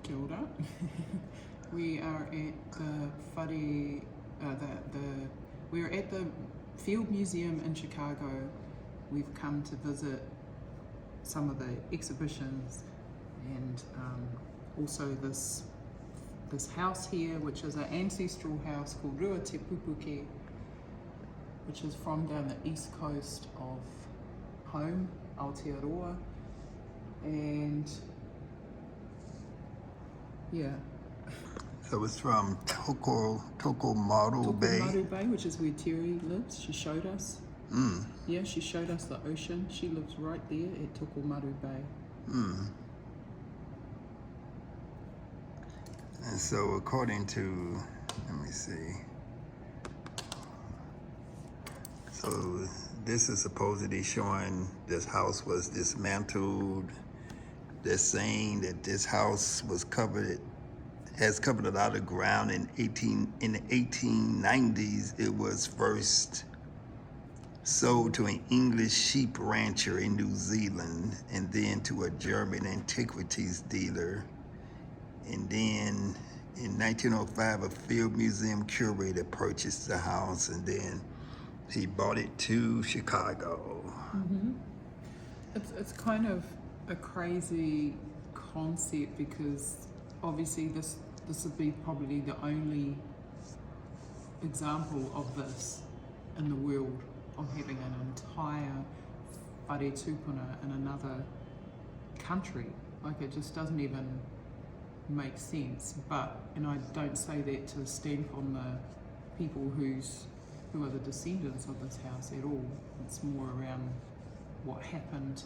Kia ora. We are at the we're at the Field Museum in Chicago. We've come to visit some of the exhibitions and also this house here, which is an ancestral house called Rua Te Pupuke, which is from down the east coast of home, Aotearoa, and yeah. So it's from Tokomaru Bay. Tokomaru Bay, which is where Terry lives. She showed us. Mm. Yeah, she showed us the ocean. She lives right there at Tokomaru Bay. Mm. And so according to, let me see. So this is supposedly showing this house was dismantled. They're saying that this house was has covered a lot of ground in the 1890s. It was first sold to an English sheep rancher in New Zealand, and then to a German antiquities dealer. And then in 1905, a field museum curator purchased the house, and then he bought it to Chicago. Mm-hmm. It's kind of a crazy concept because obviously this would be probably the only example of this in the world, of having an entire whare tupuna in another country. Like, it just doesn't even make sense. And I don't say that to stamp on the people who are the descendants of this house at all. It's more around what happened,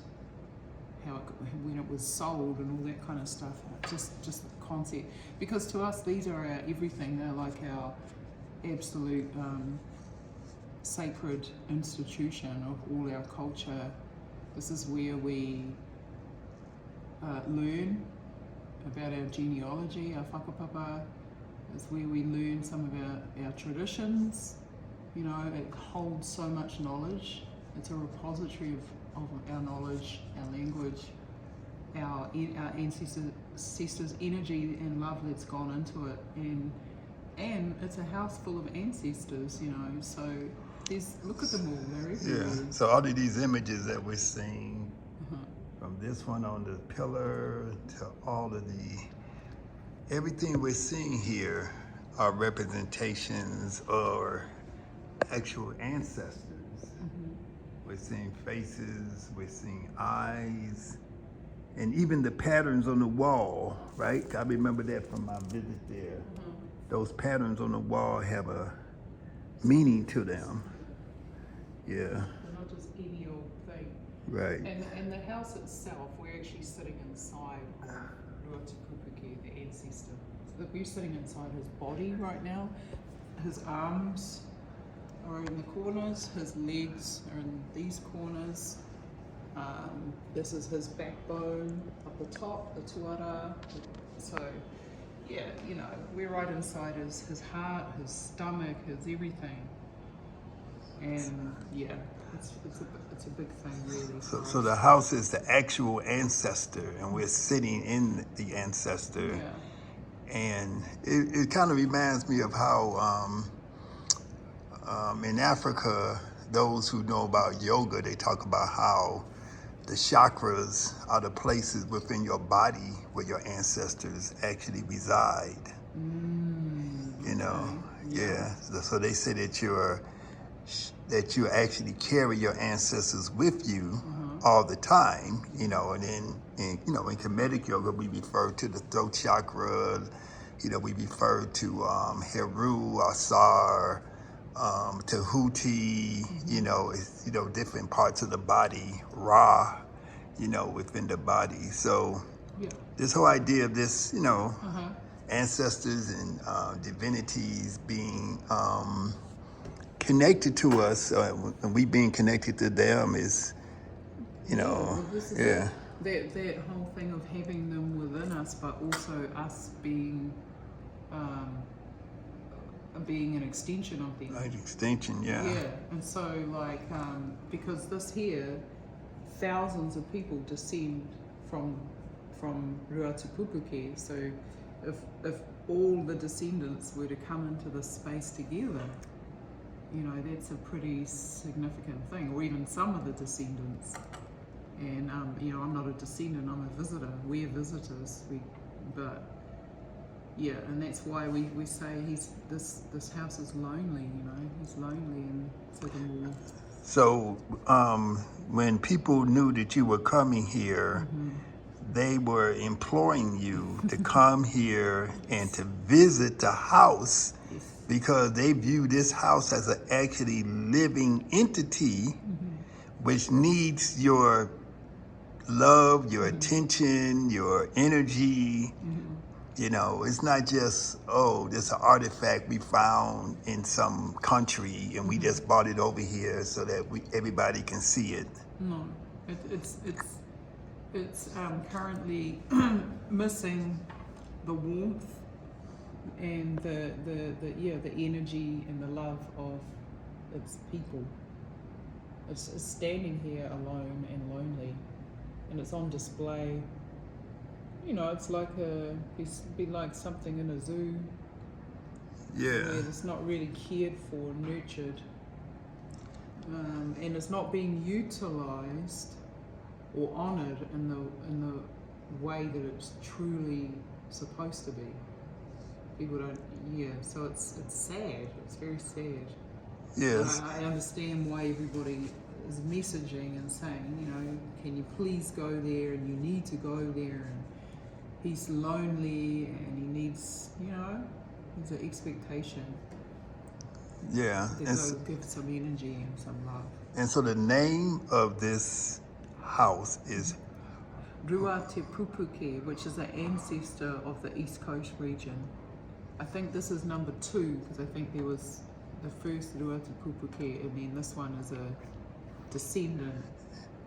when it was sold and all that kind of stuff. Just the concept. Because to us, these are our everything. They're like our absolute sacred institution of all our culture. This is where we learn about our genealogy, our whakapapa. It's where we learn some of our traditions. You know, it holds so much knowledge. It's a repository of our knowledge, our language, our ancestors' energy and love that's gone into it, and it's a house full of ancestors, you know. So look at them all, they're everywhere. Yeah. So all of these images that we're seeing, from this one on the pillar to all of everything we're seeing here are representations or actual ancestors. We're seeing faces, we're seeing eyes, and even the patterns on the wall, right? I remember that from my visit there. Those patterns on the wall have a meaning to them. Yeah. They're not just any old thing. Right. And the house itself, we're actually sitting inside of Rua Te Pupuke, the ancestor. So we're sitting inside his body right now. His arms are in the corners, his legs are in these corners. This is his backbone up the top, the tuara. So yeah, you know, we're right inside his heart, his stomach, his everything. And yeah, it's a big thing, really. So the house is the actual ancestor, and we're sitting in the ancestor. Yeah. And it kind of reminds me of how in Africa, those who know about yoga, they talk about how the chakras are the places within your body where your ancestors actually reside. You know, yeah. So they say that you actually carry your ancestors with you all the time. You know, and then in Kemetic yoga, we refer to the throat chakra. You know, we refer to Heru, Asar, Tahuti, different parts of the body, Ra, within the body. So this whole idea of this, ancestors and divinities being connected to us, and we being connected to them is, That whole thing of having them within us, but also us being an extension of them. Right, extension, yeah. Yeah, and so because this here, thousands of people descend from from Ruatipupuke. So if all the descendants were to come into this space together, you know, that's a pretty significant thing, or even some of the descendants. And you know, I'm not a descendant, I'm a visitor. We're visitors. But yeah, and that's why we say this house is lonely, you know, he's lonely, and so the more. So when people knew that you were coming here, they were imploring you to come here and to visit the house, Yes. because they view this house as an actually living entity, which needs your love, your attention, your energy. You know, it's not just, oh, this is an artifact we found in some country and we just brought it over here so that everybody can see it. No, it's currently missing the warmth and the energy and the love of its people. It's standing here alone and lonely, and it's on display. You know, it's like be like something in a zoo. Yeah. Where it's not really cared for, nurtured, and it's not being utilized or honored in the way that it's truly supposed to be. People don't. Yeah. So it's sad. It's very sad. Yes. I understand why everybody is messaging and saying, you know, can you please go there, and you need to go there, and he's lonely and he needs, you know, there's an expectation. Yeah. They'll give some energy and some love. And so the name of this house is Ruatipupuke, which is an ancestor of the East Coast region. I think this is number 2, because I think there was the first Ruatipupuke, and then this one is a descendant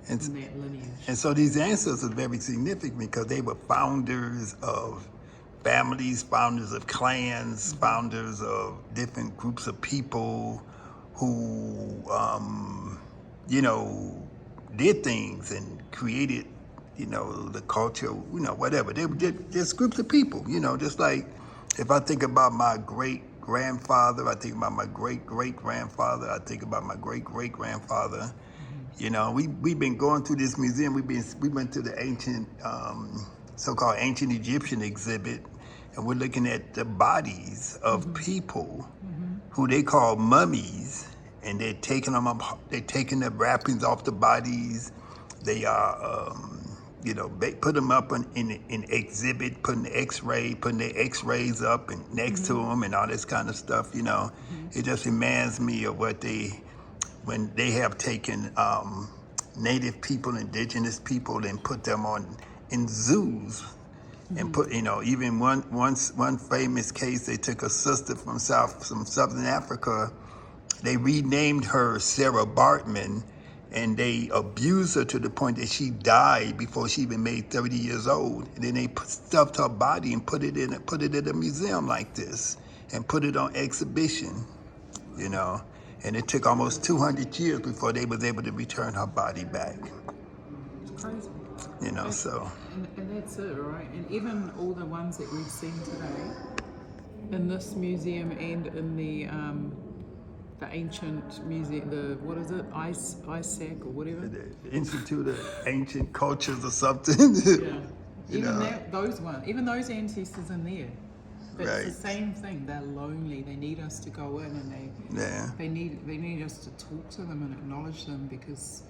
in that lineage. And so these ancestors are very significant because they were founders of families, founders of clans, founders of different groups of people who, you know, did things and created, you know, the culture, you know, whatever. They were just groups of people, you know, just like if I think about my great-grandfather, I think about my great-great-grandfather, I think about my great-great-grandfather. You know, we've been going through this museum. We went to the ancient, so-called ancient Egyptian exhibit, and we're looking at the bodies of people who they call mummies, and they're taking them up. They're taking the wrappings off the bodies. They are, you know, they put them up in exhibit, putting the X-rays up and next to them, and all this kind of stuff. You know, it just reminds me of when they have taken native people, indigenous people, and put them in zoos, and put, you know, even one famous case, they took a sister from Southern Africa. They renamed her Sarah Bartman, and they abused her to the point that she died before she even made 30 years old. And then they stuffed her body and put it in a museum like this, and put it on exhibition, you know. And it took almost 200 years before they was able to return her body back. It's crazy. You know, so. And that's it, right? And even all the ones that we've seen today in this museum and in the ancient museum, what is it, ISAC or whatever? The Institute of Ancient Cultures or something. Yeah. You Even know. those ones, even those ancestors in there. It's Right. the same thing. They're lonely. They need us to go in, and they need us to talk to them and acknowledge them, because,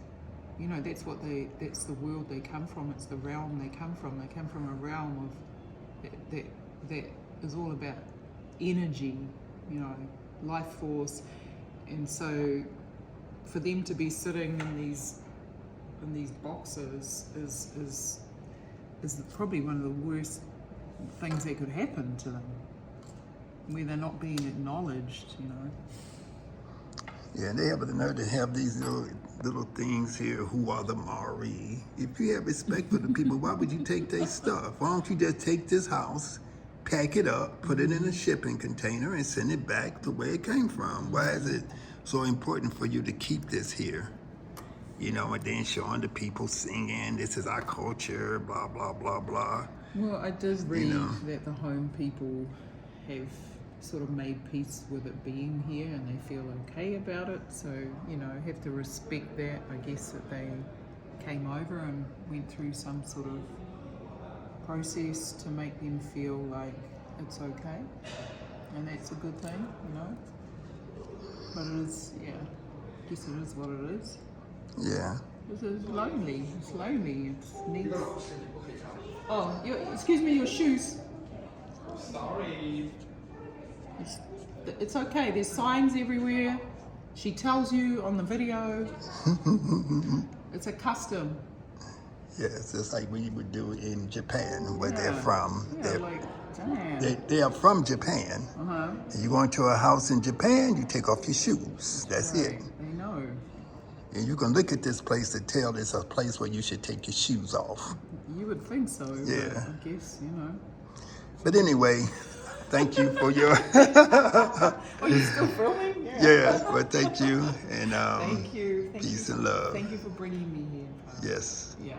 you know, that's the world they come from. It's the realm they come from. They come from a realm of that is all about energy, you know, life force, and so for them to be sitting in these boxes is probably one of the worst things that could happen to them, where they're not being acknowledged, you know. Yeah, and they have the nerve to have these little things here. Who are the Maori? If you have respect for the people, why would you take their stuff? Why don't you just take this house, pack it up, put it in a shipping container, and send it back to where it came from? Why is it so important for you to keep this here? you know, and then showing the people singing, this is our culture, blah, blah, blah, blah. Well, I did read know. that the home people have sort of made peace with it being here and they feel okay about it. So, you know, have to respect that. I guess that they came over and went through some sort of process to make them feel like it's okay. And that's a good thing, you know. But it is, yeah, I guess it is what it is. Yeah. It's lonely. It's lonely. It's neat. Oh, excuse me, your shoes. Sorry. It's okay. There's signs everywhere. She tells you on the video. It's a custom. Yes, it's like we would do in Japan, where Yeah. they're from. Yeah, like, damn. They are from Japan. Uh-huh. And you go into a house in Japan, you take off your shoes. That's it. Right. They know. And you can look at this place to tell it's a place where you should take your shoes off. You would think so. Yeah. But I guess, you know. But anyway, thank you for your... Are you still filming? Yeah, but thank you. And Thank you. peace and love. Thank you for bringing me here. Yes. Yeah.